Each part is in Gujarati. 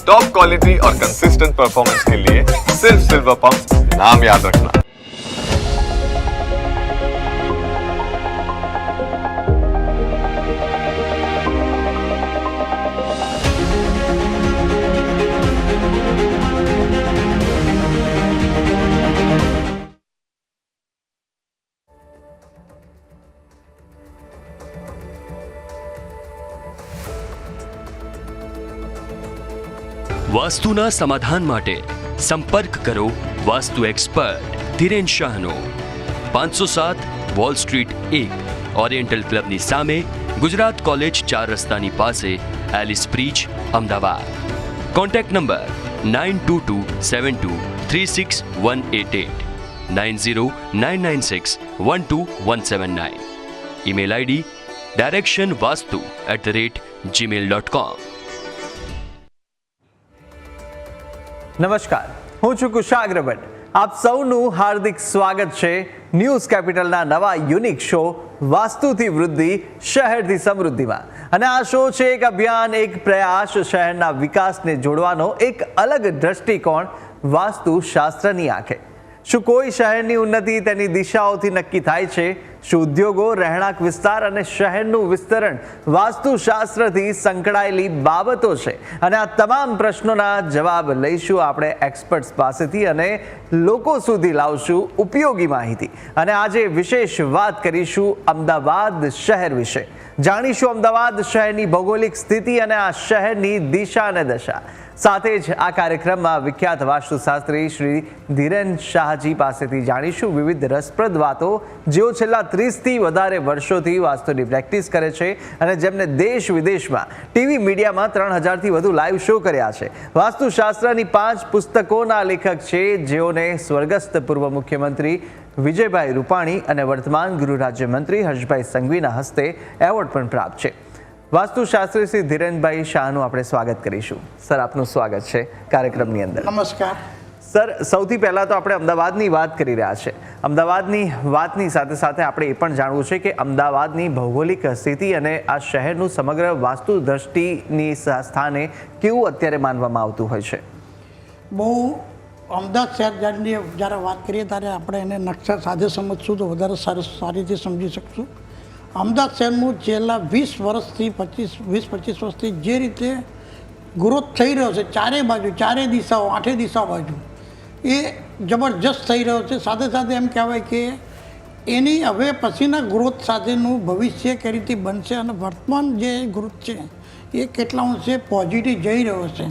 टॉप क्वालिटी और कंसिस्टेंट परफॉर्मेंस के लिए सिर्फ सिल्वर पंप नाम याद रखना। વાસ્તુના સમાધાન માટે સંપર્ક કરો વાસ્તુ એક્સપર્ટ ધીરેન શાહનો 507 વોલ સ્ટ્રીટ 1 ઓરિએન્ટલ ક્લબની સામે ગુજરાત કોલેજ 4 રસ્તાની પાસે Ellis bridge Ahmedabad. Contact number 9227236188 9099612179. Email ID directionvastu@gmail.com. નમસ્કાર, હું છું કુશાગ્ર ભટ્ટ. આપ સૌનું હાર્દિક સ્વાગત છે ન્યૂઝ કેપિટલના નવા યુનિક શો વાસ્તુથી વૃદ્ધિ શહેરથી સમૃદ્ધિમાં. અને આ શો છે એક અભિયાન, એક પ્રયાસ શહેરના વિકાસને જોડવાનો, એક અલગ દ્રષ્ટિકોણ વાસ્તુ શાસ્ત્રની આંખે. શું કોઈ શહેરની ઉન્નતિ તેની દિશાઓથી નક્કી થાય છે? શું ઉદ્યોગો, રહેણાંક વિસ્તાર અને શહેરનું વિસ્તરણ વાસ્તુશાસ્ત્રથી સંકળાયેલી બાબતો છે? અને આ તમામ પ્રશ્નોના જવાબ લઈશું આપણે એક્સપર્ટ્સ પાસેથી અને લોકો સુધી લાવશું ઉપયોગી માહિતી. અને આજે વિશેષ વાત કરીશું અમદાવાદ શહેર વિશે. જાણીશું અમદાવાદ શહેરની ભૌગોલિક સ્થિતિ અને આ શહેરની દિશા અને દશા. સાથે જ આ કાર્યક્રમમાં વિખ્યાત વાસ્તુશાસ્ત્રી શ્રી ધીરેન શાહજી પાસેથી જાણીશું વિવિધ રસપ્રદ વાતો, જેઓ છેલ્લા 30થી વધારે વર્ષોથી વાસ્તુની પ્રેક્ટિસ કરે છે અને જેમને દેશ વિદેશમાં ટીવી મીડિયામાં 3000થી વધુ લાઈવ શો કર્યા છે. વાસ્તુશાસ્ત્રની 5 પુસ્તકોના લેખક છે, જેઓને સ્વર્ગસ્થ પૂર્વ મુખ્યમંત્રી વિજયભાઈ રૂપાણી અને વર્તમાન ગૃહ રાજ્યમંત્રી હર્ષભાઈ સંઘવીના હસ્તે એવોર્ડ પણ પ્રાપ્ત છે. વાસ્તુશાસ્ત્રી શ્રી ધીરેનભાઈ શાહનું આપણે સ્વાગત કરીશું. સર, આપનું સ્વાગત છે કાર્યક્રમની અંદર. નમસ્કાર સર. સૌથી પહેલાં તો આપણે અમદાવાદની વાત કરી રહ્યા છે. અમદાવાદની વાતની સાથે સાથે આપણે એ પણ જાણવું છે કે અમદાવાદની ભૌગોલિક સ્થિતિ અને આ શહેરનું સમગ્ર વાસ્તુ દ્રષ્ટિની સ્થાને કેવું અત્યારે માનવામાં આવતું હોય છે? બહુ અમદાવાદ શહેર જ્યારે વાત કરીએ ત્યારે આપણે એને નકશા સાથે સમજશું તો વધારે સારી રીતે સમજી શકશું. અમદાવાદ શહેરનું છેલ્લા 20 વર્ષથી 25 વર્ષથી જે રીતે ગ્રોથ થઈ રહ્યો છે, ચારે દિશાઓ 8 દિશાઓ બાજુ, એ જબરજસ્ત થઈ રહ્યો છે. સાથે સાથે એમ કહેવાય કે એની હવે પછીના ગ્રોથ સાથેનું ભવિષ્ય કઈ રીતે બનશે અને વર્તમાન જે ગ્રોથ છે એ કેટલા અંશે પોઝિટિવ જઈ રહ્યો છે,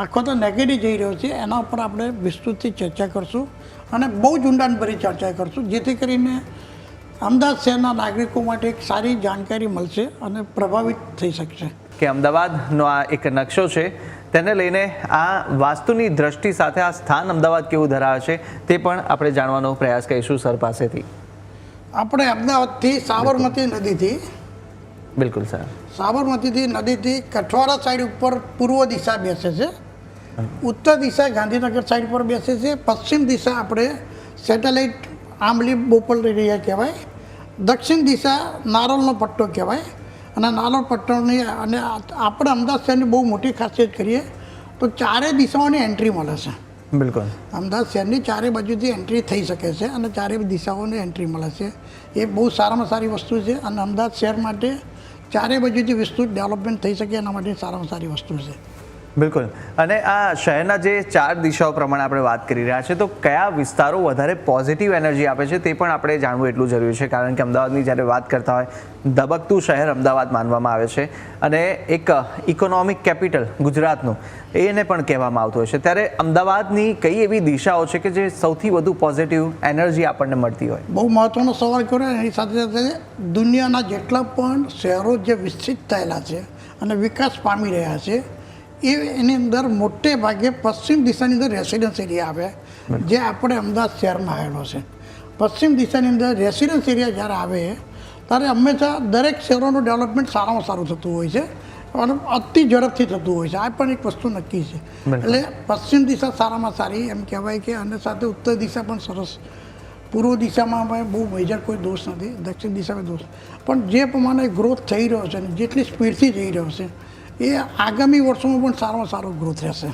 આખો તો નેગેટિવ જઈ રહ્યો છે, એના ઉપર આપણે વિસ્તૃતથી ચર્ચા કરશું અને બહુ જ ઊંડાણભરી ચર્ચા કરશું, જેથી કરીને અમદાવાદ શહેરના નાગરિકો માટે એક સારી જાણકારી મળશે અને પ્રભાવિત થઈ શકશે. કે અમદાવાદનો આ એક નકશો છે, તેને લઈને આ વાસ્તુની દ્રષ્ટિ સાથે આ સ્થાન અમદાવાદ કેવું ધરાવે છે તે પણ આપણે જાણવાનો પ્રયાસ કરીશું સર પાસેથી. આપણે અમદાવાદથી સાબરમતી નદીથી બિલકુલ સર. સાબરમતી નદીથી કઠવાડા સાઈડ ઉપર પૂર્વ દિશા બેસે છે, ઉત્તર દિશા ગાંધીનગર સાઈડ પર બેસે છે, પશ્ચિમ દિશા આપણે સેટેલાઇટ આંબલી બોપલ એરિયા કહેવાય, દક્ષિણ દિશા નારોલનો પટ્ટો કહેવાય. અને નારોલ પટ્ટોની અને આપણે અમદાવાદ શહેરની બહુ મોટી ખાસિયત કરીએ તો ચારે દિશાઓની એન્ટ્રી મળે છે. બિલકુલ. અમદાવાદ શહેરની ચારે બાજુથી એન્ટ્રી થઈ શકે છે અને ચારે દિશાઓની એન્ટ્રી મળે છે. એ બહુ સારામાં સારી વસ્તુ છે અને અમદાવાદ શહેર માટે ચારે બાજુથી વિસ્તૃત ડેવલપમેન્ટ થઈ શકે એના માટે સારામાં સારી વસ્તુ છે. બિલકુલ. અને આ શહેરના જે 4 દિશાઓ પ્રમાણે આપણે વાત કરી રહ્યા છીએ, તો કયા વિસ્તારો વધારે પોઝિટિવ એનર્જી આપે છે તે પણ આપણે જાણવું એટલું જરૂરી છે, કારણ કે અમદાવાદની જ્યારે વાત કરતા હોય, ધબકતું શહેર અમદાવાદ માનવામાં આવે છે અને એક ઇકોનોમિક કેપિટલ ગુજરાતનું એને પણ કહેવામાં આવતું હોય છે. ત્યારે અમદાવાદની કઈ એવી દિશાઓ છે કે જે સૌથી વધુ પોઝિટિવ એનર્જી આપણને મળતી હોય? બહુ મહત્ત્વનો સવાલ કર્યો. એની સાથે સાથે દુનિયાના જેટલા પણ શહેરો જે વિકસિત થયેલા છે અને વિકાસ પામી રહ્યા છે એની અંદર મોટે ભાગે પશ્ચિમ દિશાની અંદર રેસિડન્સ એરિયા આવે, જે આપણે અમદાવાદ શહેરમાં આવેલો છે. પશ્ચિમ દિશાની અંદર રેસિડન્સ એરિયા જ્યારે આવે ત્યારે હંમેશા દરેક શહેરોનું ડેવલપમેન્ટ સારામાં સારું થતું હોય છે અને અતિ ઝડપથી થતું હોય છે. આ પણ એક વસ્તુ નક્કી છે. એટલે પશ્ચિમ દિશા સારામાં સારી એમ કહેવાય કે, અને સાથે ઉત્તર દિશા પણ સરસ. પૂર્વ દિશામાં બહુ મેજર કોઈ દોષ નથી, દક્ષિણ દિશામાં દોષ. પણ જે પ્રમાણે ગ્રોથ થઈ રહ્યો છે અને જેટલી સ્પીડથી જઈ રહ્યો છે એ આગામી વર્ષોમાં પણ સારામાં સારો ગ્રોથ રહેશે.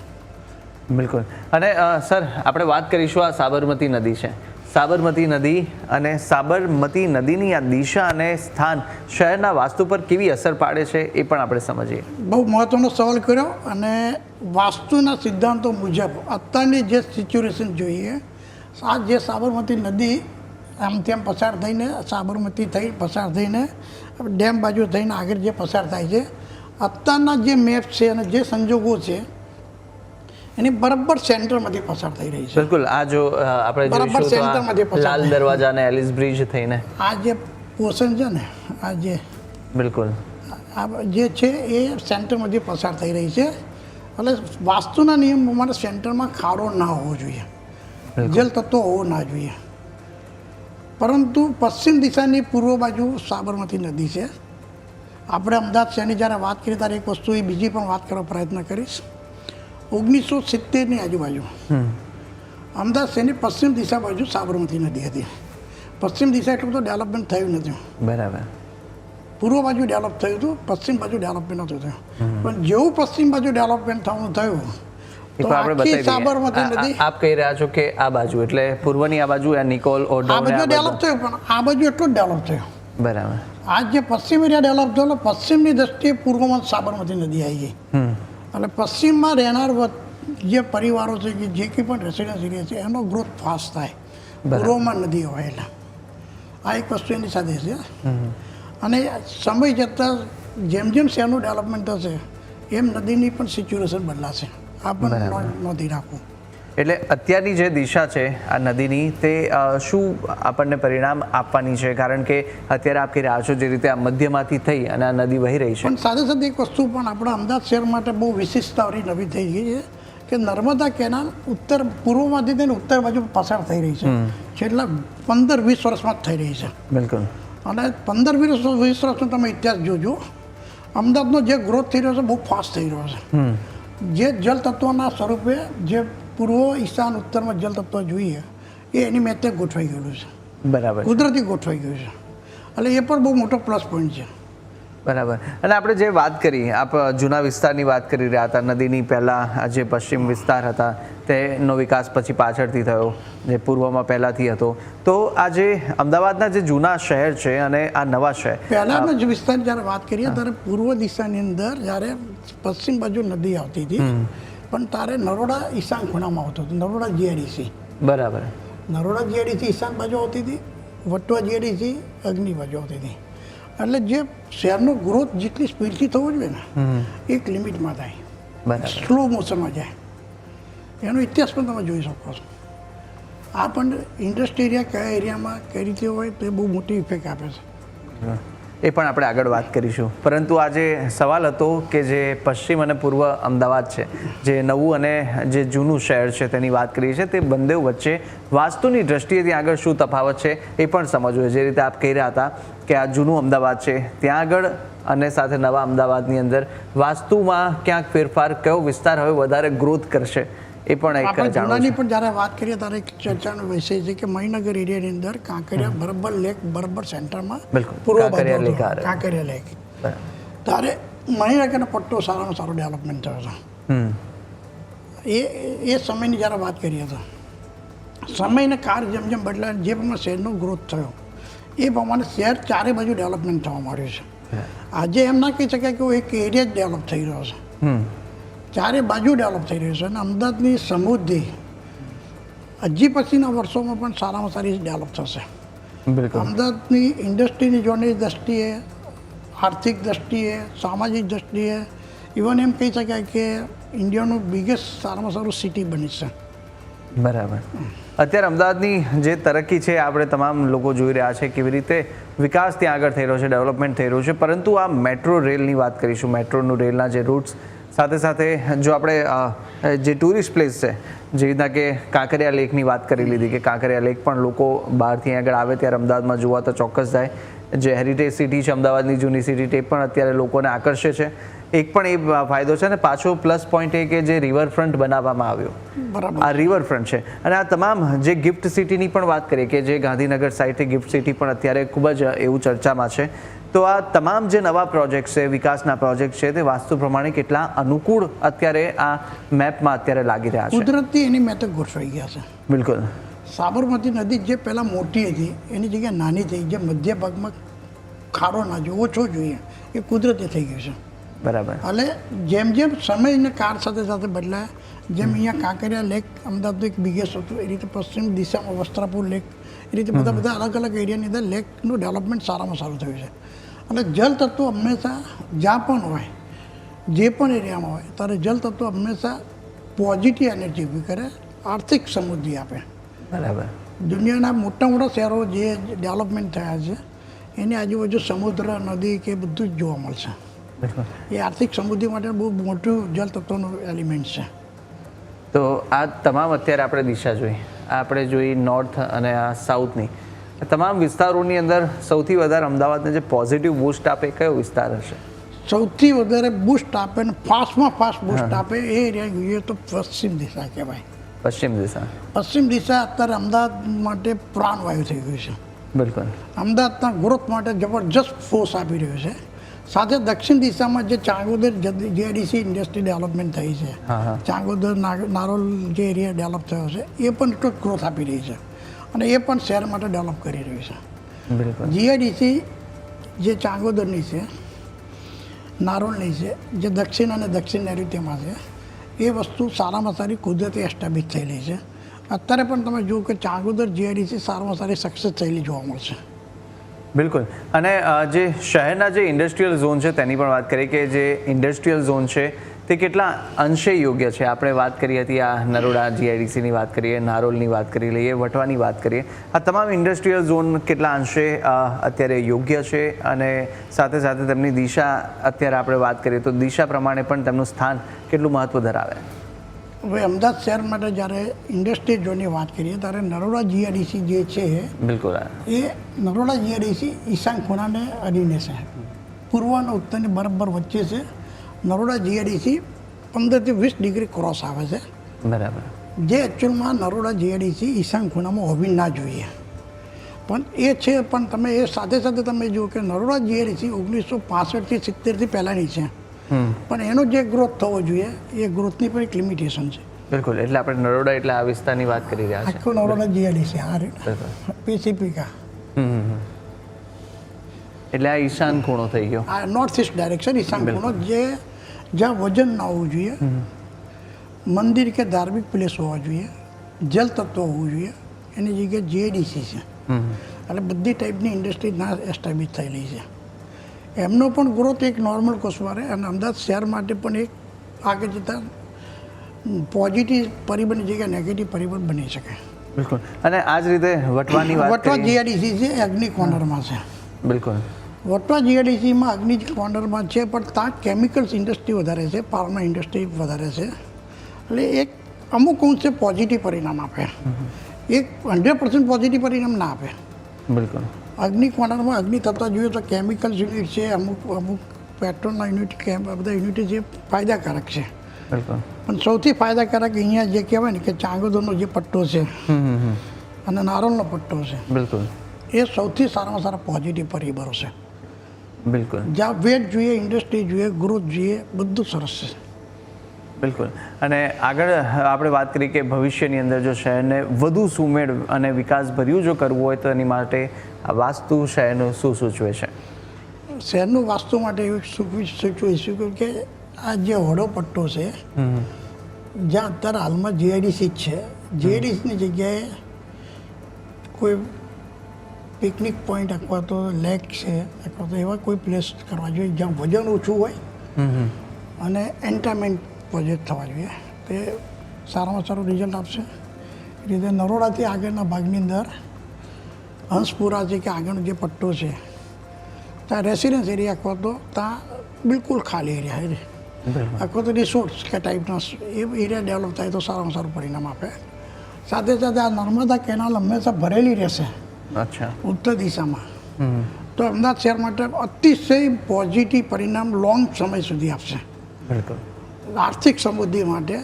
બિલકુલ. અને સર આપણે વાત કરીશું આ સાબરમતી નદી છે. સાબરમતી નદી અને સાબરમતી નદીની આ દિશા અને સ્થાન શહેરના વાસ્તુ પર કેવી અસર પાડે છે એ પણ આપણે સમજીએ. બહુ મહત્ત્વનો સવાલ કર્યો. અને વાસ્તુના સિદ્ધાંતો મુજબ અત્યારની જે સિચ્યુએશન જોઈએ, આ જે સાબરમતી નદી આમ તેમ પસાર થઈને સાબરમતી થઈ પસાર થઈને ડેમ બાજુ થઈને આગળ જે પસાર થાય છે, અત્યારના જે મેપ છે અને જે સંજોગો છે એની બરાબર સેન્ટરમાંથી પસાર થઈ રહી છે. બિલકુલ. આ જો આપણે બરાબર સેન્ટરમાંથી પસાર લાલ દરવાજા અને એલિસ બ્રિજ થઈને આ જે પોર્શન છે ને, આ જે બિલકુલ આ જે છે એ સેન્ટરમાંથી પસાર થઈ રહી છે. એટલે વાસ્તુના નિયમ પ્રમાણે સેન્ટરમાં ખાડો ના હોવો જોઈએ, જલ તત્વો હોવો ના જોઈએ. પરંતુ પશ્ચિમ દિશાની પૂર્વ બાજુ સાબરમતી નદી છે. આપણે અમદાવાદ શહેરની જ્યારે વાત કરીએ ત્યારે એક વસ્તુ એ બીજી પણ વાત કરવા પ્રયત્ન કરીશ. 1970ની આજુબાજુ અમદાવાદ શહેરની પશ્ચિમ દિશા બાજુ સાબરમતી નદી હતી. પશ્ચિમ દિશા એટલું બધું ડેવલપમેન્ટ થયું નથી. બરાબર. પૂર્વ બાજુ ડેવલપ થયું હતું, પશ્ચિમ બાજુ ડેવલપમેન્ટ નહોતું થયું. પણ જેવું પશ્ચિમ બાજુ ડેવલપમેન્ટ થવાનું થયું તો આખી સાબરમતી નદી આપ કહી રહ્યા છો કે આ બાજુ એટલે પૂર્વની આ બાજુ નિકોલ આ બાજુ ડેવલપ થયું, પણ આ બાજુ એટલું જ ડેવલપ થયું. બરાબર. આ જે પશ્ચિમ એરિયા ડેવલપ થયો, પશ્ચિમની દ્રષ્ટિએ પૂર્વમાં સાબરમતી નદી આવી ગઈ. એટલે પશ્ચિમમાં રહેનાર જે પરિવારો છે કે જે કંઈ પણ રેસિડન્સ એરિયા છે એનો ગ્રોથ ફાસ્ટ થાય, પૂર્વમાં નદી હોય એટલે આ એક વસ્તુ એની સાથે છે. અને સમય જતાં જેમ જેમ શહેરનું ડેવલપમેન્ટ થશે એમ નદીની પણ સિચ્યુએશન બદલાશે. આ પણ નોંધી રાખવું. એટલે અત્યારની જે દિશા છે આ નદીની તે શું આપણને પરિણામ આપવાની છે? કારણ કે અત્યારે આપ કહી રહ્યા છો જે રીતે આ મધ્યમાંથી થઈ અને આ નદી વહી રહી છે. પણ સાથે સાથે એક વસ્તુ પણ આપણા અમદાવાદ શહેર માટે બહુ વિશિષ્ટતાવાળી નવી થઈ ગઈ છે કે નર્મદા કેનાલ ઉત્તર પૂર્વમાંથી થઈને ઉત્તર બાજુ પસાર થઈ રહી છે. છેલ્લા 15-20 વર્ષમાં જ થઈ રહી છે. બિલકુલ. અને 15-20 વર્ષનો તમે ઇતિહાસ જોજો, અમદાવાદનો જે ગ્રોથ થઈ રહ્યો છે બહુ ફાસ્ટ થઈ રહ્યો છે. જે જલ તત્વોના સ્વરૂપે જે પૂર્વ ઈશાન ઉત્તરમાં જલ તત્વ જોઈએ એ એની મેતે ગોઠવાઈ ગયેલું છે. બરાબર. કુદરતી ગોઠવાઈ ગયું છે. એટલે એ પણ બહુ મોટો પ્લસ પોઈન્ટ છે. બરાબર. અને આપણે જે વાત કરી, આપ જૂના વિસ્તારની વાત કરી રહ્યા હતા. નદીની પહેલાં જે પશ્ચિમ વિસ્તાર હતા તેનો વિકાસ પછી પાછળથી થયો, જે પૂર્વમાં પહેલાંથી હતો. તો આ જે અમદાવાદના જે જૂના શહેર છે અને આ નવા શહેર, પહેલાંના જે વિસ્તારની જ્યારે વાત કરીએ ત્યારે પૂર્વ દિશાની અંદર જ્યારે પશ્ચિમ બાજુ નદી આવતી હતી પણ તારે નરોડા ઈશાન ખૂણામાં આવતું હતું. નરોડા જીઆઈડીસી. બરાબર. નરોડા જીઆઈડીસી ઈશાન બાજુ આવતી હતી, વટવા જીઆઈડીસી અગ્નિ બાજુ આવતી હતી. એટલે જે શહેરનો ગ્રોથ જેટલી સ્પીડથી થવો જોઈએ ને એક લિમિટમાં થાય. બરાબર. સ્લો મોશનમાં જાય. એનો ઇતિહાસ પણ તમે જોઈ શકો છો. આ પણ ઇન્ડસ્ટ્રી એરિયા કયા એરિયામાં કઈ રીતે હોય તે બહુ મોટી ઇફેક્ટ આપે છે. એ પણ આપણે આગળ વાત કરીશું. પરંતુ આજે સવાલ હતો કે જે પશ્ચિમ અને પૂર્વ અમદાવાદ છે, જે નવું અને જે જૂનું શહેર છે તેની વાત કરીએ છીએ, તે બંને વચ્ચે વાસ્તુની દ્રષ્ટિએ ત્યાં આગળ શું તફાવત છે એ પણ સમજવું. જે રીતે આપ કહી રહ્યા હતા કે આ જૂનું અમદાવાદ છે ત્યાં આગળ અને સાથે નવા અમદાવાદની અંદર વાસ્તુમાં ક્યાંક ફેરફાર, કયો વિસ્તાર હવે વધારે ગ્રોથ કરશે એ પણ એક જૂનાની પણ જ્યારે વાત કરીએ ત્યારે એક ચર્ચાનો વિષય છે કે મહીનગર એરિયાની અંદર કાંકરિયા બરાબર લેક બરાબર સેન્ટરમાં પૂર્વ બાજુ કાંકરિયા લેક. ત્યારે મહીનગરનો પટ્ટો સારામાં સારો ડેવલપમેન્ટ થયો છે. એ સમયની જ્યારે વાત કરીએ તો સમયને કાર જેમ જેમ બદલાય જે પ્રમાણે શહેરનો ગ્રોથ થયો એ પ્રમાણે શહેર ચારે બાજુ ડેવલપમેન્ટ થવા માંડ્યું છે. આજે એમ ના કહી શકાય કે એક એરિયા જ ડેવલપ થઈ રહ્યો છે, ચારે બાજુ ડેવલપ થઈ રહ્યું છે. અને અમદાવાદની સમૃદ્ધિ હજી પછીના વર્ષોમાં પણ સારામાં સારી ડેવલપ થશે. અમદાવાદની ઇન્ડસ્ટ્રીની જોડની દ્રષ્ટિએ, આર્થિક દ્રષ્ટિએ, સામાજિક દ્રષ્ટિએ, ઇવન એમ કહી શકાય કે ઇન્ડિયાનું બિગેસ્ટ સારામાં સારું સિટી બની છે. બરાબર. અત્યારે અમદાવાદની જે તરક્કી છે આપણે તમામ લોકો જોઈ રહ્યા છે, કેવી રીતે વિકાસ ત્યાં આગળ થઈ રહ્યો છે, ડેવલપમેન્ટ થઈ રહ્યું છે. પરંતુ આ મેટ્રો રેલની વાત કરીશું, મેટ્રોનું રેલના જે રૂટ્સ, સાથે સાથે જો આપણે જે ટુરિસ્ટ પ્લેસ છે, જે રીતના કે કાંકરિયા લેકની વાત કરી લીધી કે કાંકરિયા લેક પણ લોકો બહારથી આગળ આવે ત્યારે અમદાવાદમાં જોવા તો ચોક્કસ જાય. જે હેરિટેજ સિટી છે અમદાવાદની જૂની સિટી, તે પણ અત્યારે લોકોને આકર્ષે છે. એક પણ એ ફાયદો છે ને પાછો પ્લસ પોઈન્ટ એ કે જે રિવરફ્રન્ટ બનાવવામાં આવ્યો, આ રિવરફ્રન્ટ છે. અને આ તમામ જે ગિફ્ટ સિટીની પણ વાત કરીએ કે જે ગાંધીનગર સાઈડથી ગિફ્ટ સિટી પણ અત્યારે ખૂબ જ એવું ચર્ચામાં છે. તો આ તમામ જે નવા પ્રોજેક્ટ છે, વિકાસના પ્રોજેક્ટ છે, તે વાસ્તુ પ્રમાણે કેટલા અનુકૂળ અત્યારે આ મેપમાં અત્યારે લાગી રહ્યા છે? કુદરતી એની મેં તો ગોઠવાઈ ગયા છે. બિલકુલ. સાબરમતી નદી જે પહેલાં મોટી હતી એની જગ્યાએ નાની થઈ, જે મધ્ય ભાગમાં ખાડો ના જોઈએ, ઓછો જોઈએ, એ કુદરતી થઈ ગયું છે. બરાબર. એટલે જેમ જેમ સમય અને કાળ સાથે સાથે બદલાય, જેમ અહીંયા કાંકરિયા લેક અમદાવાદનું એક બિગેસ્ટ હતું, એ રીતે પશ્ચિમ દિશામાં વસ્ત્રાપુર લેક, એ રીતે બધા અલગ અલગ એરિયાની અંદર લેકનું ડેવલપમેન્ટ સારામાં સારું થયું છે. અને જલ તત્વો હંમેશા જ્યાં પણ હોય, જે પણ એરિયામાં હોય, ત્યારે જલ તત્વો હંમેશા પોઝિટિવ એનર્જી ઊભી કરે, આર્થિક સમૃદ્ધિ આપે. બરાબર. દુનિયાના મોટા મોટા શહેરો જે ડેવલપમેન્ટ થયા છે એની આજુબાજુ સમુદ્ર, નદી કે બધું જ જોવા મળશે. એ આર્થિક સમૃદ્ધિ માટે બહુ મોટું જલ તત્વનું એલિમેન્ટ છે. તો આ તમામ અત્યારે આપણે દિશા જોઈ, આપણે જોઈ નોર્થ અને આ સાઉથની, તમામ વિસ્તારોની અંદર સૌથી વધારે અમદાવાદને જે પોઝિટિવ બૂસ્ટ આપે કયો વિસ્તાર હશે? સૌથી વધારે બૂસ્ટ આપે ને ફાસ્ટમાં ફાસ્ટ બૂસ્ટ આપે એ એરિયા જોઈએ તો પશ્ચિમ દિશા કહેવાય. પશ્ચિમ દિશા. પશ્ચિમ દિશા અત્યારે અમદાવાદ માટે પ્રાણવાયુ થઈ ગયું છે. બિલકુલ. અમદાવાદના ગ્રોથ માટે જબરજસ્ત ફોર્સ આપી રહ્યું છે. સાથે દક્ષિણ દિશામાં જે ચાંગોદર જીઆઈડીસી ઇન્ડસ્ટ્રી ડેવલપમેન્ટ થઈ છે, ચાંગોદર નારોલ જે એરિયા ડેવલપ થયો છે, એ પણ એટલો જ ગ્રોથ આપી રહી છે અને એ પણ શહેર માટે ડેવલપ કરી રહ્યું છે. બિલકુલ. જીઆઈડીસી જે ચાંગોદરની છે, નારોલની છે, જે દક્ષિણ અને દક્ષિણ નૈઋત્યમાં છે, એ વસ્તુ સારામાં સારી કુદરતી એસ્ટાબ્લિશ થયેલી છે. અત્યારે પણ તમે જુઓ કે ચાંગોદર જીઆઈડીસી સારામાં સારી સક્સેસ થયેલી જોવા મળશે. બિલકુલ. અને જે શહેરના જે ઇન્ડસ્ટ્રીયલ ઝોન છે તેની પણ વાત કરીએ કે જે ઇન્ડસ્ટ્રીયલ ઝોન છે તે કેટલા અંશે યોગ્ય છે? આપણે વાત કરી હતી આ નરોડા જીઆઈડીસીની વાત કરીએ, નારોલની વાત કરી લઈએ, વટવાની વાત કરીએ, આ તમામ ઇન્ડસ્ટ્રીયલ ઝોન કેટલા અંશે અત્યારે યોગ્ય છે? અને સાથે સાથે તેમની દિશા અત્યારે આપણે વાત કરીએ તો દિશા પ્રમાણે પણ તેમનું સ્થાન કેટલું મહત્ત્વ ધરાવે? હવે અમદાવાદ શહેર માટે જ્યારે ઇન્ડસ્ટ્રીયલ ઝોનની વાત કરીએ ત્યારે નરોડા જીઆઈડીસી જે છે, બિલકુલ, એ નરોડા જીઆઈડીસી ઈશાન ખૂણાને અડીને છે, પૂર્વ અને ઉત્તરની બરાબર વચ્ચે છે. નરોડા જીઆઈડીસી 15 થી 20 ડિગ્રી ક્રોસ આવે છે. બરાબર. જે એકચ્યુઅલમાં નરોડા જીઆઈડીસી ઈશાન ખૂણામાં હોવી ના જોઈએ, પણ એ છે. પણ તમે એ સાથે સાથે તમે જુઓ કે નરોડા જીઆઈડીસી 1965 થી 70 પહેલાંની છે, પણ એનો જે ગ્રોથ થવો જોઈએ એ ગ્રોથની પણ એક લિમિટેશન છે. બિલકુલ. એટલે આપણે નરોડા એટલે આ વિસ્તારની વાત કરી રહ્યા છીએ. આખું નરોડા જીઆઈડીસી પેસિફિકા, એટલે આ ઈશાન ખૂણો થઈ ગયો, આ નોર્થ ઇસ્ટ ડાયરેક્શન ઈશાન ખૂણો, જે જ્યાં વજન ના હોવું જોઈએ, મંદિર કે ધાર્મિક પ્લેસ હોવા જોઈએ, જલ તત્વ હોવું જોઈએ, એની જગ્યાએ જીઆઈડીસી છે. એટલે બધી ટાઈપની ઇન્ડસ્ટ્રી ના એસ્ટાબ્લિશ થયેલી છે. એમનો પણ ગ્રોથ એક નોર્મલ કોર્સમાં રહે અને અમદાવાદ શહેર માટે પણ એક આગળ જતાં પોઝિટિવ પરિબળની જગ્યાએ નેગેટિવ પરિબળ બની શકે. બિલકુલ. અને આ જ રીતે વટવાની વાત વટવા જીઆઈડીસી છે, અગ્નિ કોર્નરમાં છે. બિલકુલ. વટવા જીઆઈડીસીમાં અગ્નિ કોર્નરમાં છે, પણ ત્યાં કેમિકલ્સ ઇન્ડસ્ટ્રી વધારે છે, ફાર્મા ઇન્ડસ્ટ્રી વધારે છે. એટલે એક અમુક અંશે પોઝિટિવ પરિણામ આપે, એક 100% પોઝિટિવ પરિણામ ના આપે. બિલકુલ. અગ્નિ કોર્નરમાં અગ્નિ તત્વ જોઈએ તો કેમિકલ્સ યુનિટ છે, અમુક પેટ્રોલના યુનિટ, બધા યુનિટ જે ફાયદાકારક છે. બિલકુલ. પણ સૌથી ફાયદાકારક અહીંયા જે કહેવાય ને કે ચાંગોદરનો જે પટ્ટો છે અને નારોલનો પટ્ટો છે, બિલકુલ, એ સૌથી સારામાં સારા પોઝિટિવ પરિબળો છે. બિલકુલ. જ્યાં વેટ જોઈએ, ઇન્ડસ્ટ્રી જોઈએ, ગ્રોથ જોઈએ, બધું સરસ છે. બિલકુલ. અને આગળ આપણે વાત કરી કે ભવિષ્યની અંદર જો શહેરને વધુ સુમેળ અને વિકાસભર્યું જો કરવું હોય તો એની માટે આ વાસ્તુ શહેરનું શું સૂચવે છે? શહેરનું વાસ્તુ માટે એવું સૂચવીશું કે આ જે હોડો પટ્ટો છે, જ્યાં અત્યારે હાલમાં જીઆઈડીસી જ છે, જીઆઈડીસીની જગ્યાએ કોઈ પિકનિક પોઈન્ટ અથવા તો લેક છે અથવા તો એવા કોઈ પ્લેસ કરવા જોઈએ જ્યાં વજન ઓછું હોય અને એન્ટરટેનમેન્ટ પ્રોજેક્ટ થવા જોઈએ. તે સારામાં સારું રિઝલ્ટ આપશે. એ રીતે નરોડાથી આગળના ભાગની અંદર હંસપુરા છે કે આગળનો જે પટ્ટો છે ત્યાં રેસિડન્સ એરિયા અથવા તો ત્યાં બિલકુલ ખાલી એરિયા છે, અથવા તો રિસોર્ટ્સ કે ટાઈપના એ એરિયા ડેવલપ થાય તો સારામાં સારું પરિણામ આપે. સાથે સાથે આ નર્મદા કેનાલ હંમેશા ભરેલી રહેશે. અચ્છા. ઉત્તર દિશામાં, તો અમદાવાદ શહેર માટે અતિશય પોઝિટિવ પરિણામ લોંગ સમય સુધી આપશે. બિલકુલ. આર્થિક સમૃદ્ધિ માટે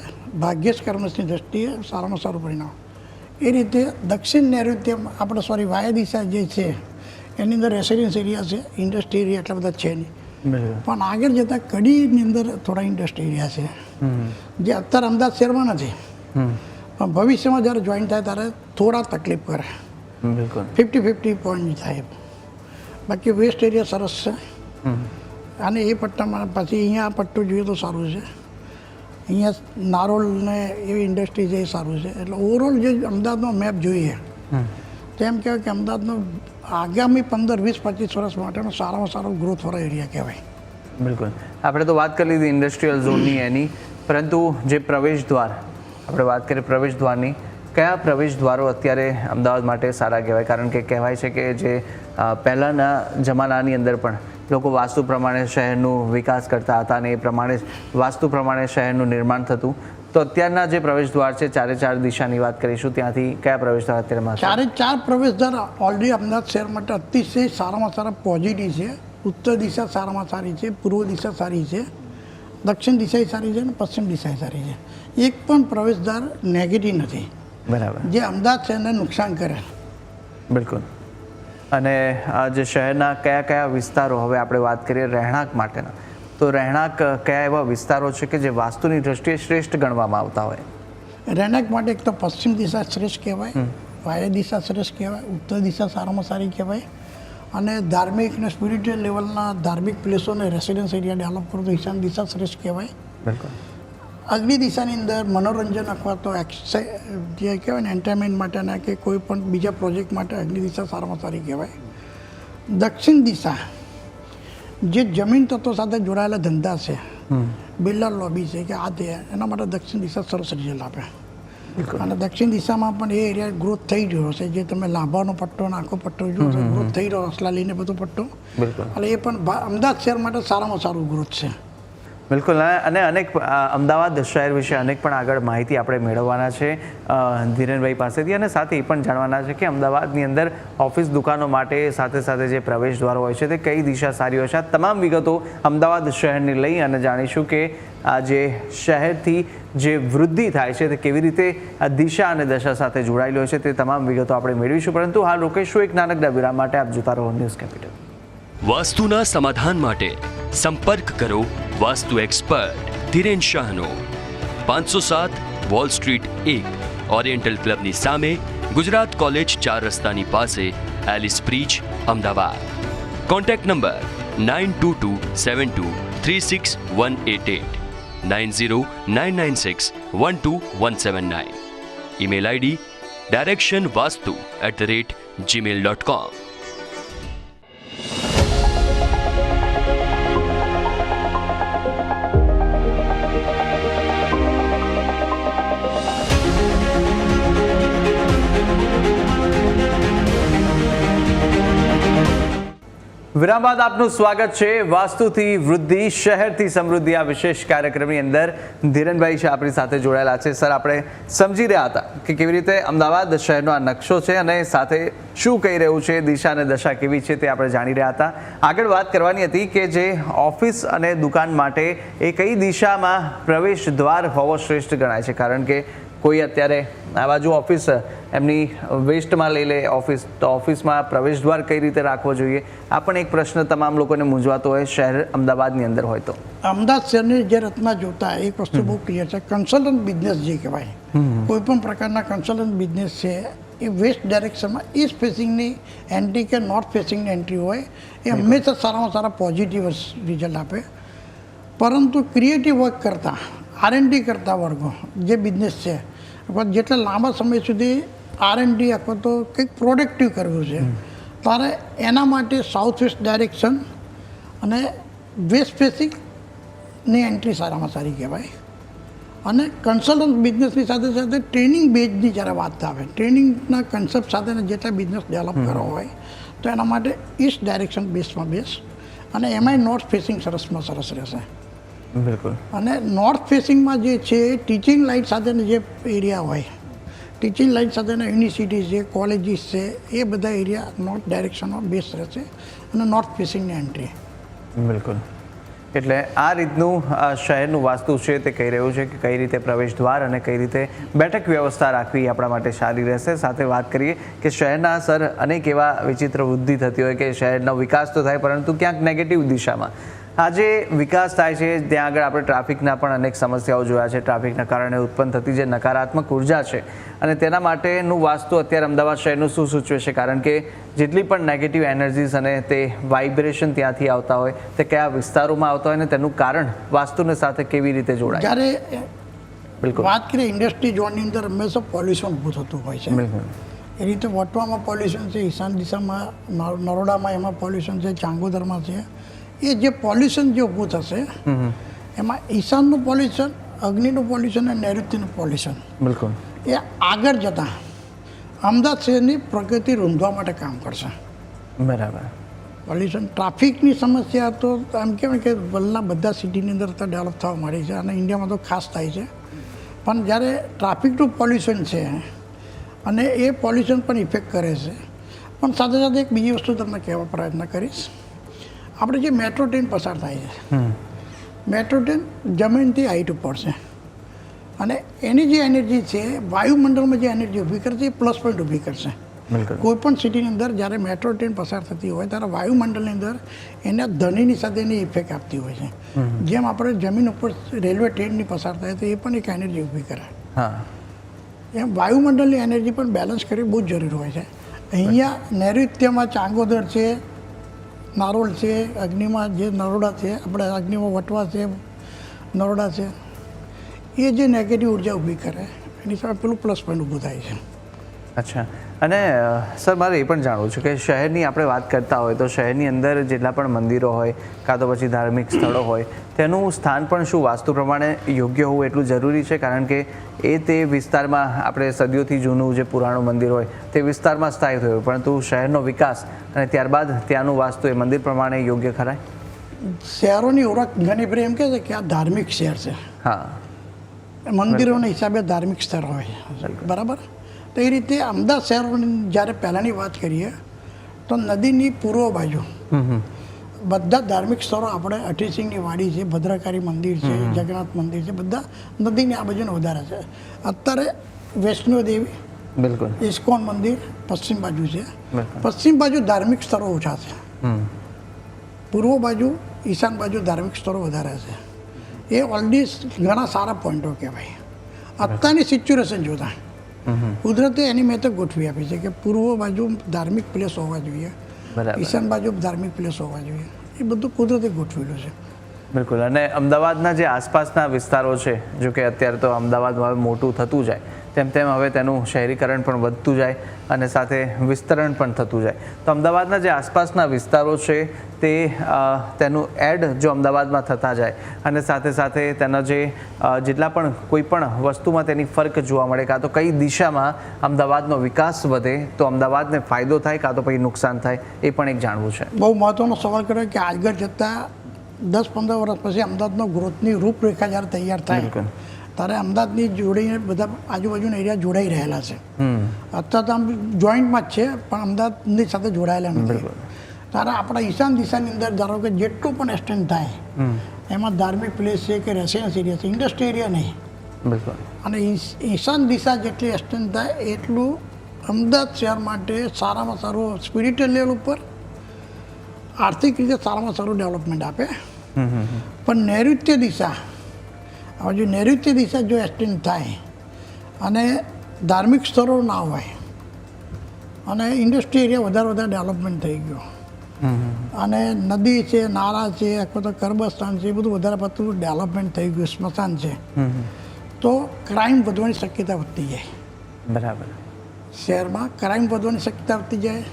ભાગ્યેશ કર્મસની દ્રષ્ટિએ સારામાં સારું પરિણામ. એ રીતે દક્ષિણ નૈઋત્ય આપણે વાયા દિશા જે છે એની અંદર રેસિડેન્સ એરિયા છે, ઇન્ડસ્ટ્રી એરિયા એટલા બધા છે નહીં. બિલકુલ. પણ આગળ જતાં કડીની અંદર થોડા ઇન્ડસ્ટ્રી એરિયા છે જે અત્યારે અમદાવાદ શહેરમાં નથી, પણ ભવિષ્યમાં જ્યારે જોઈન થાય ત્યારે થોડા તકલીફ કરે. બિલકુલ. 50-50 પોઈન્ટ થાય. બાકી વેસ્ટ એરિયા સરસ છે. અને એ પટ્ટામાં પછી અહીંયા પટ્ટું જોઈએ તો સારું છે. અહીંયા નારોલ ને એવી ઇન્ડસ્ટ્રી છે એ સારું છે. એટલે ઓવરઓલ જે અમદાવાદનો મેપ જોઈએ તેમ કહેવાય કે અમદાવાદનો આગામી 15, 20, 25 વર્ષ માટેનો સારામાં સારો ગ્રોથવાળો એરિયા કહેવાય. બિલકુલ. આપણે તો વાત કરી લીધી ઇન્ડસ્ટ્રીયલ ઝોનની એની, પરંતુ જે પ્રવેશ દ્વાર, આપણે વાત કરીએ પ્રવેશ દ્વારની, કયા પ્રવેશ દ્વારો અત્યારે અમદાવાદ માટે સારા કહેવાય? કારણ કે કહેવાય છે કે જે પહેલાંના જમાનાની અંદર પણ લોકો વાસ્તુ પ્રમાણે શહેરનું વિકાસ કરતા હતા અને એ પ્રમાણે વાસ્તુ પ્રમાણે શહેરનું નિર્માણ થતું. તો અત્યારના જે પ્રવેશ દ્વાર છે, 4 દિશાની વાત કરીશું, ત્યાંથી કયા પ્રવેશ દ્વાર અત્યારે 4 પ્રવેશ દ્વાર ઓલરેડી અમદાવાદ શહેર માટે અતિશય સારામાં સારા પોઝિટિવ છે. ઉત્તર દિશા સારામાં સારી છે, પૂર્વ દિશા સારી છે, દક્ષિણ દિશા સારી છે અને પશ્ચિમ દિશા સારી છે. એક પણ પ્રવેશદ્વાર નેગેટિવ નથી. બરાબર. જે અમદાવાદ શહેરને નુકસાન કરે. બિલકુલ. અને જે શહેરના કયા કયા વિસ્તારો, હવે આપણે વાત કરીએ રહેણાંક માટેના, તો રહેણાંક કયા એવા વિસ્તારો છે કે જે વાસ્તુની દ્રષ્ટિએ શ્રેષ્ઠ ગણવામાં આવતા હોય? રહેણાંક માટે એક તો પશ્ચિમ દિશા શ્રેષ્ઠ કહેવાય, વાયવ્ય દિશા શ્રેષ્ઠ કહેવાય, ઉત્તર દિશા સારામાં સારી કહેવાય. અને ધાર્મિક અને સ્પિરિચ્યુઅલ લેવલના ધાર્મિક પ્લેસોને રેસિડેન્સ એરિયા ડેવલપ કરો તો ઈશાન દિશા શ્રેષ્ઠ કહેવાય. બિલકુલ. અગ્નિ દિશાની અંદર મનોરંજન અથવા તો જે કહેવાય ને એન્ટરટેનમેન્ટ માટેના કે કોઈ પણ બીજા પ્રોજેક્ટ માટે અગ્નિ દિશા સારામાં સારી કહેવાય. દક્ષિણ દિશા જે જમીન તત્વો સાથે જોડાયેલા ધંધા છે, બિલ્ડર લોબી છે કે આ તે, એના માટે દક્ષિણ દિશા સરસ રિઝલ્ટ આપે. અને દક્ષિણ દિશામાં પણ એ એરિયા ગ્રોથ થઈ રહ્યો છે. જે તમે લાંબાનો પટ્ટો અને આખો પટ્ટો જુઓ તો ગ્રોથ થઈ રહ્યો, અસલાલીને બધો પટ્ટો. એટલે એ પણ અમદાવાદ શહેર માટે સારામાં સારું ગ્રોથ છે. બિલકુલ. અને અનેક અમદાવાદ શહેર વિશે અનેક પણ આગળ માહિતી આપણે મેળવવાના છે ધીરેનભાઈ પાસેથી, અને સાથે એ પણ જાણવાના છે કે અમદાવાદની અંદર ઓફિસ દુકાનો માટે સાથે સાથે જે પ્રવેશ દ્વારો હોય છે તે કઈ દિશા સારી હોય છે. આ તમામ વિગતો અમદાવાદ શહેરની લઈ અને જાણીશું કે આ જે શહેરથી જે વૃદ્ધિ થાય છે તે કેવી રીતે આ દિશા અને દશા સાથે જોડાયેલી હોય છે તે તમામ વિગતો આપણે મેળવીશું. પરંતુ હાલ રોકેશું એક નાનકડા વિરામ માટે. આપ જોતા રહો ન્યૂઝ કેપિટલ. વાસ્તુના સમાધાન માટે સંપર્ક કરો વાસ્તુ એક્સપર્ટ ધીરેન શાહનો. 507 વોલ સ્ટ્રીટ 1, ઓરિએન્ટલ ક્લબની સામે, ગુજરાત કોલેજ 4 રસ્તાની પાસે, Ellis bridge, Ahmedabad. Contact number 9227236188, 9099612179. Email ID directionvastu@gmail.com. વિરામ બાદ આપનું સ્વાગત છે વાસ્તુથી વૃદ્ધિ શહેરથી સમૃદ્ધિ આ વિશેષ કાર્યક્રમની અંદર. ધીરેનભાઈ છે આપણી સાથે જોડાયેલા છે. સર, આપણે સમજી રહ્યા હતા કે કેવી રીતે અમદાવાદ શહેરનો આ નકશો છે અને સાથે શું કહી રહ્યું છે, દિશા અને દશા કેવી છે તે આપણે જાણી રહ્યા હતા. આગળ વાત કરવાની હતી કે જે ઓફિસ અને દુકાન માટે એ કઈ દિશામાં પ્રવેશ દ્વાર હોવો શ્રેષ્ઠ ગણાય છે? કારણ કે કોઈ અત્યારે આ બાજુ ઓફિસ એમની વેસ્ટમાં લઈ લે ઓફિસ, તો ઓફિસમાં પ્રવેશ દ્વાર કઈ રીતે રાખવો જોઈએ? આ પણ એક પ્રશ્ન તમામ લોકોને મૂંઝવાતો હોય શહેર અમદાવાદની અંદર હોય તો. અમદાવાદ શહેરની જે રચના જોતા એક વસ્તુ બહુ ક્લિયર છે. કન્સલ્ટન્ટ બિઝનેસ જે કહેવાય, કોઈ પણ પ્રકારના કન્સલ્ટન્ટ બિઝનેસ છે એ વેસ્ટ ડાયરેક્શનમાં ઈસ્ટ ફેસિંગની એન્ટ્રી કે નોર્થ ફેસિંગની એન્ટ્રી હોય એ હંમેશા સારામાં સારા પોઝિટિવ રિઝલ્ટ આપે. પરંતુ ક્રિએટિવ વર્ક કરતા, R&D કરતા વર્ગો જે બિઝનેસ છે, જેટલા લાંબા સમય સુધી R&D અથવા તો કંઈક પ્રોડક્ટિવ કરવું છે, ત્યારે એના માટે સાઉથ વેસ્ટ ડાયરેક્શન અને વેસ્ટ ફેસિંગની એન્ટ્રી સારામાં સારી કહેવાય. અને કન્સલ્ટન્ટ બિઝનેસની સાથે સાથે ટ્રેનિંગ બેઝની જ્યારે વાત આવે, ટ્રેનિંગના કન્સેપ્ટ સાથેના જેટલા બિઝનેસ ડેવલપ કરવો હોય તો એના માટે ઈસ્ટ ડાયરેક્શન બેસ્ટમાં બેસ્ટ. અને એમાંય નોર્થ ફેસિંગ સરસમાં સરસ રહેશે. બિલકુલ. અને નોર્થ ફેસિંગમાં જે છે ટીચિંગ લાઇન સાથેના જે એરિયા હોય, ટીચિંગ લાઇન સાથેના યુનિવર્સિટીઝ છે, કોલેજીસ છે, એ બધા એરિયા નોર્થ ડાયરેક્શનમાં બેસ્ટ રહેશે અને નોર્થ ફેસિંગની એન્ટ્રી. બિલકુલ. એટલે આ રીતનું શહેરનું વાસ્તુ છે તે કહી રહ્યું છે કે કઈ રીતે પ્રવેશ દ્વાર અને કઈ રીતે બેઠક વ્યવસ્થા રાખવી આપણા માટે સારી રહેશે. સાથે વાત કરીએ કે શહેરના સર અનેક એવા વિચિત્ર વૃદ્ધિ થતી હોય કે શહેરનો વિકાસ તો થાય પરંતુ ક્યાંક નેગેટિવ દિશામાં. આજે વિકાસ થાય છે ત્યાં આગળ આપણે ટ્રાફિકના પણ અનેક સમસ્યાઓ જોયા છે. ટ્રાફિકના કારણે ઉત્પન્ન થતી જે નકારાત્મક ઉર્જા છે અને તેના માટેનું વાસ્તુ અત્યારે અમદાવાદ શહેરનું શું સૂચવે છે, કારણ કે જેટલી પણ નેગેટિવ એનર્જીસ અને તે વાઇબ્રેશન ત્યાંથી આવતા હોય તે કયા વિસ્તારોમાં આવતા હોય ને તેનું કારણ વાસ્તુને સાથે કેવી રીતે જોડાય. જ્યારે બિલકુલ વાત કરીએ ઇન્ડસ્ટ્રી ઝોનની અંદર હંમેશા પોલ્યુશન ઊભું થતું હોય છે. બિલકુલ એ રીતે વટવામાં પોલ્યુશન છે, ઈશાન દિશામાં નરોડામાં એમાં પોલ્યુશન છે, ચાંગોદરમાં છે. એ જે પોલ્યુશન જે ઊભું થશે એમાં ઈશાનનું પોલ્યુશન, અગ્નિનું પોલ્યુશન અને નૈઋત્યનું પોલ્યુશન બિલકુલ એ આગળ જતાં અમદાવાદ શહેરની પ્રગતિ રૂંધવા માટે કામ કરશે. બરાબર. પોલ્યુશન ટ્રાફિકની સમસ્યા તો એમ કહેવાય કે વલના બધા સિટીની અંદર તો ડેવલપ થવા માંડી છે અને ઇન્ડિયામાં તો ખાસ થાય છે. પણ જ્યારે ટ્રાફિકનું પોલ્યુશન છે અને એ પોલ્યુશન પણ ઇફેક્ટ કરે છે. પણ સાથે સાથે એક બીજી વસ્તુ તમને કહેવા પ્રયત્ન કરીશ. આપણે જે મેટ્રો ટ્રેન પસાર થાય છે, મેટ્રો ટ્રેન જમીનથી હાઈટ ઉપર છે અને એની જે એનર્જી છે વાયુમંડળમાં જે એનર્જી ઊભી કરશે એ પ્લસ પોઈન્ટ ઊભી કરશે. કોઈ પણ સિટીની અંદર જ્યારે મેટ્રો ટ્રેન પસાર થતી હોય ત્યારે વાયુમંડળની અંદર એના ધ્વનિની સાથે એની ઇફેક્ટ આપતી હોય છે. જેમ આપણે જમીન ઉપર રેલવે ટ્રેનની પસાર થાય તો એ પણ એક એનર્જી ઊભી કરે. એમ વાયુમંડળની એનર્જી પણ બેલેન્સ કરવી બહુ જ જરૂરી હોય છે. અહીંયા નૈઋત્યમાં ચાંગોદર છે, નારોલ છે, અગ્નિમાં જે નરોડા છે, આપણે અગ્નિમાં વટવા છે, નરોડા છે, એ જે નેગેટિવ ઉર્જા ઊભી કરે એની સામે પેલું પ્લસ પોઈન્ટ ઊભું થાય છે. અચ્છા. અને સર મારે એ પણ જાણવું છે કે શહેરની આપણે વાત કરતા હોય તો શહેરની અંદર જેટલા પણ મંદિરો હોય કાં તો પછી ધાર્મિક સ્થળો હોય તેનું સ્થાન પણ શું વાસ્તુ પ્રમાણે યોગ્ય હોવું એટલું જરૂરી છે, કારણ કે એ તે વિસ્તારમાં આપણે સદીઓથી જૂનું જે પુરાણું મંદિર હોય તે વિસ્તારમાં સ્થાયી થયું, પરંતુ શહેરનો વિકાસ અને ત્યારબાદ ત્યાંનું વાસ્તુ એ મંદિર પ્રમાણે યોગ્ય ખરાય. શહેરોની ઓળખ ઘણી ફરી એમ કહે છે કે આ ધાર્મિક શહેર છે. હા, મંદિરોના હિસાબે ધાર્મિક સ્થળ હોય, બરાબર. તો એ રીતે અમદાવાદ શહેરોની જ્યારે પહેલાંની વાત કરીએ તો નદીની પૂર્વ બાજુ બધા ધાર્મિક સ્થળો આપણે અઠીસિંહની વાડી છે, ભદ્રકાળી મંદિર છે, જગન્નાથ મંદિર છે, બધા નદીની આ બાજુને વધારે છે. અત્યારે વૈષ્ણોદેવી, બિલકુલ, ઇસ્કોન મંદિર પશ્ચિમ બાજુ છે. પશ્ચિમ બાજુ ધાર્મિક સ્થળો ઓછા છે, પૂર્વ બાજુ ઈશાન બાજુ ધાર્મિક સ્થળો વધારે છે. એ ઓલરેડી ઘણા સારા પોઈન્ટો કહેવાય. અત્યારની સિચ્યુએશન જોતા કુદરતે એની મેં તો ગોઠવી આપી છે કે પૂર્વ બાજુ ધાર્મિક પ્લેસ હોવા જોઈએ, ઈશાન બાજુ ધાર્મિક પ્લેસ હોવા જોઈએ. એ બધું કુદરતે ગોઠવેલું છે. બિલકુલ. અને અમદાવાદના જે આસપાસના વિસ્તારો છે, જો કે અત્યારે તો અમદાવાદમાં હવે મોટું થતું જાય તેમ તેમ હવે તેનું શહેરીકરણ પણ વધતું જાય અને સાથે વિસ્તરણ પણ થતું જાય, તો અમદાવાદના જે આસપાસના વિસ્તારો છે તે તેનું એડ જો અમદાવાદમાં થતા જાય અને સાથે સાથે તેના જે જેટલા પણ કોઈ પણ વસ્તુમાં તેની ફરક જોવા મળે, કાં તો કઈ દિશામાં અમદાવાદનો વિકાસ વધે તો અમદાવાદને ફાયદો થાય કાં તો પછી નુકસાન થાય, એ પણ એક જાણવું છે. બહુ મહત્ત્વનો સવાલ કર્યો કે આગળ જતાં 10-15 વર્ષ પછી અમદાવાદનો ગ્રોથની રૂપરેખા જ્યારે તૈયાર થાય ત્યારે અમદાવાદની જોડીને બધા આજુબાજુના એરિયા જોડાઈ રહેલા છે. અત્યારે તો આમ જોઈન્ટમાં જ છે પણ અમદાવાદની સાથે જોડાયેલા નથી. ત્યારે આપણા ઈશાન દિશાની અંદર ધારો કે જેટલું પણ એક્સટેન્ડ થાય એમાં ધાર્મિક પ્લેસ છે કે રેસિડન્સ એરિયા છે, ઇન્ડસ્ટ્રી એરિયા નહીં. અને ઈશાન દિશા જેટલી એક્સટેન્ડ થાય એટલું અમદાવાદ શહેર માટે સારામાં સારું સ્પિરિચ્યુઅલ લેવલ ઉપર આર્થિક રીતે સારામાં સારું ડેવલપમેન્ટ આપે. પણ નૈઋત્ય દિશા, હવે જો નૈઋત્ય દિશા જો એક્સટેન્ડ થાય અને ધાર્મિક સ્થળો ના હોય અને ઇન્ડસ્ટ્રી એરિયા વધારે ડેવલપમેન્ટ થઈ ગયો અને નદી છે, નાળા છે, અથવા તો કર્મસ્થાન છે, એ બધું વધારે પડતું ડેવલપમેન્ટ થઈ ગયું, સ્મશાન છે, તો ક્રાઇમ વધવાની શક્યતા વધતી જાય. બરાબર. શહેરમાં ક્રાઇમ વધવાની શક્યતા વધતી જાય.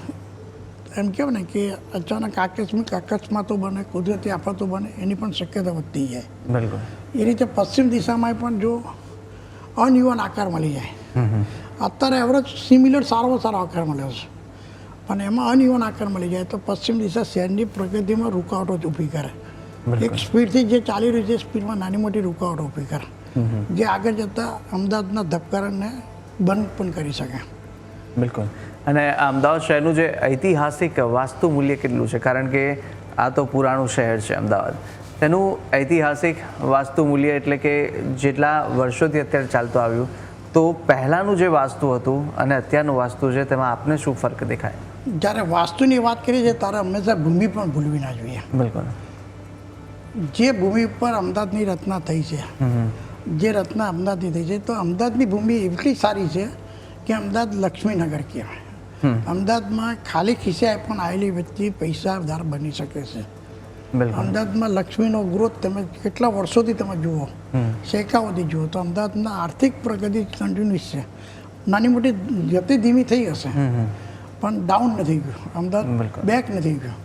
એમ કહેવાય ને કે અચાનક આકસ્મિક અકસ્માતો બને, કુદરતી આફતો બને, એની પણ શક્યતા વધતી જાય. બિલકુલ. એ રીતે પશ્ચિમ દિશામાં પણ જો અનયુવાન આકાર મળી જાય, અત્યારે એવરેજ સિમિલર સારામાં સારો આકાર મળ્યો છે, પણ એમાં અનયુવાન આકાર મળી જાય તો પશ્ચિમ દિશા શહેરની પ્રગતિમાં રૂકાવટો ઊભી કરે. એક સ્પીડથી જે ચાલી રહ્યું છે સ્પીડમાં નાની મોટી રૂકાવટો ઊભી કરે, જે આગળ જતાં અમદાવાદના ધબકારણને બંધ પણ કરી શકે. બિલકુલ. અને અમદાવાદ શહેરનું જે ઐતિહાસિક વાસ્તુ મૂલ્ય કેટલું છે, કારણ કે આ તો પુરાણું શહેર છે અમદાવાદ, તેનું ઐતિહાસિક વાસ્તુ મૂલ્ય એટલે કે જેટલા વર્ષોથી અત્યારે ચાલતું આવ્યું, તો પહેલાંનું જે વાસ્તુ હતું અને અત્યારનું વાસ્તુ છે તેમાં આપને શું ફરક દેખાય? જ્યારે વાસ્તુની વાત કરીએ છીએ ત્યારે હંમેશા ભૂમિ પણ ભૂલવી ના જોઈએ. બિલકુલ. જે ભૂમિ પર અમદાવાદની રચના થઈ છે, જે રચના અમદાવાદની થઈ છે, તો અમદાવાદની ભૂમિ એટલી સારી છે કે અમદાવાદ લક્ષ્મીનગર કહેવાય. અમદાવાદમાં ખાલી ખિસ્સે પણ આવેલી વ્યક્તિ પૈસાદાર બની શકે છે. અમદાવાદમાં લક્ષ્મીનો ગ્રોથ તમે કેટલા વર્ષોથી તમે જુઓ, શેકાઓથી જુઓ, તો અમદાવાદના આર્થિક પ્રગતિ કન્ટિન્યુઅસ છે. નાની મોટી ગતિ ધીમી થઈ હશે પણ ડાઉન નથી ગયું, અમદાવાદ બેક નથી ગયું.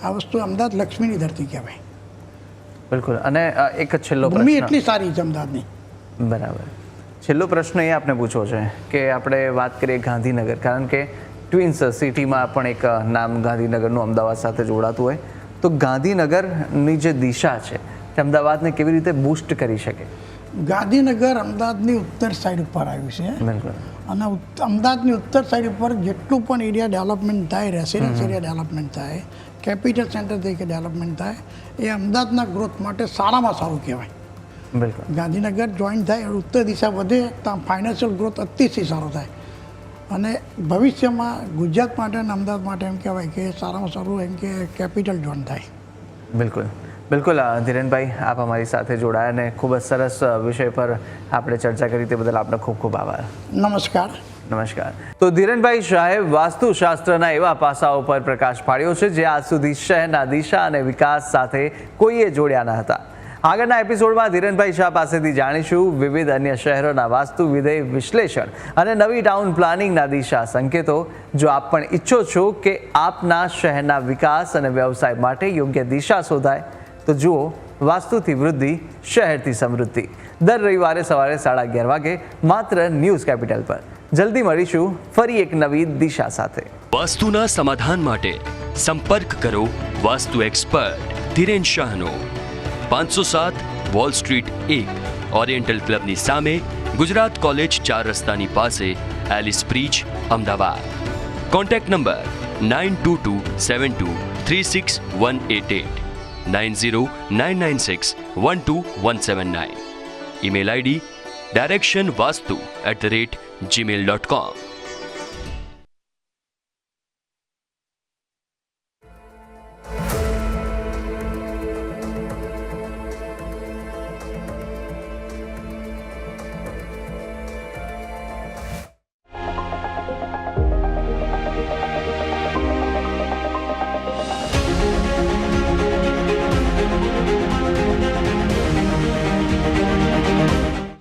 આ વસ્તુ અમદાવાદ લક્ષ્મીની ધરતી કહેવાય. બિલકુલ. અને એક છેલ્લો ભૂમિ પ્રશ્ન, એટલી સારી છે અમદાવાદની. બરાબર, છેલ્લો પ્રશ્ન એ આપને પૂછવો છે કે આપણે વાત કરીએ ગાંધીનગર, કારણ કે ટ્વિન્સ સિટીમાં પણ એક નામ ગાંધીનગરનું અમદાવાદ સાથે જોડાતું હોય, તો ગાંધીનગરની જે દિશા છે તે અમદાવાદને કેવી રીતે બૂસ્ટ કરી શકે? ગાંધીનગર અમદાવાદની ઉત્તર સાઈડ ઉપર આવ્યું છે. બિલકુલ. અને અમદાવાદની ઉત્તર સાઈડ ઉપર જેટલું પણ એરિયા ડેવલપમેન્ટ થાય, રેસિડેન્સ એરિયા ડેવલપમેન્ટ થાય, કેપિટલ સેન્ટર તરીકે ડેવલપમેન્ટ થાય, એ અમદાવાદના ગ્રોથ માટે સારામાં સારું કહેવાય. બિલકુલ. ગાંધીનગર જોઈન થાય, ઉત્તર દિશા વધે, તો ફાઇનાન્શિયલ ગ્રોથ અતિશય સારો થાય. અને ભવિષ્યમાં ગુજરાત માટે અને અમદાવાદ માટે એમ કહેવાય કે સારામાં સારું એમ કે કેપિટલ ઝોન થાય. બિલકુલ. બિલકુલ ધીરેનભાઈ, આપ અમારી સાથે જોડાયા અને ખૂબ જ સરસ વિષય પર આપણે ચર્ચા કરી, તે બદલ આપનો ખૂબ ખૂબ આભાર. નમસ્કાર. નમસ્કાર. તો ધીરેનભાઈ શાહે વાસ્તુશાસ્ત્રના એવા પાસાઓ પર પ્રકાશ પાડ્યો છે જે આજ સુધી શહેરના દિશા અને વિકાસ સાથે કોઈએ જોડ્યા ન હતા. આગળના એપિસોડમાં ધીરેનભાઈ શાહ પાસેથી જાણીશું વિવિધ અન્ય શહેરોના વાસ્તુ વિધેય વિશ્લેષણ અને નવી ટાઉન પ્લાનિંગના દિશા સંકેતો. જો આપ પણ ઈચ્છો છો કે આપના શહેરના વિકાસ અને વ્યવસાય માટે યોગ્ય દિશા શોધાય, તો જુઓ વાસ્તુથી વૃદ્ધિ, શહેરથી સમૃદ્ધિ, દર રવિવારે સવારે 11:30 વાગે માત્ર ન્યૂઝ કેપિટલ પર. જલ્દી મળીશું ફરી એક નવી દિશા સાથે. વાસ્તુના સમાધાન માટે સંપર્ક કરો વાસ્તુ એક્સપર્ટ ધીરેન શાહનો. 507 વોલ સ્ટ્રીટ 1, ઓરિએન્ટલ ક્લબની સામે, ગુજરાત કોલેજ 4 રસ્તાની પાસે, Ellis bridge, Ahmedabad. Contact number 9227236188, 9099612179. Email ID directionvastu@gmail.com.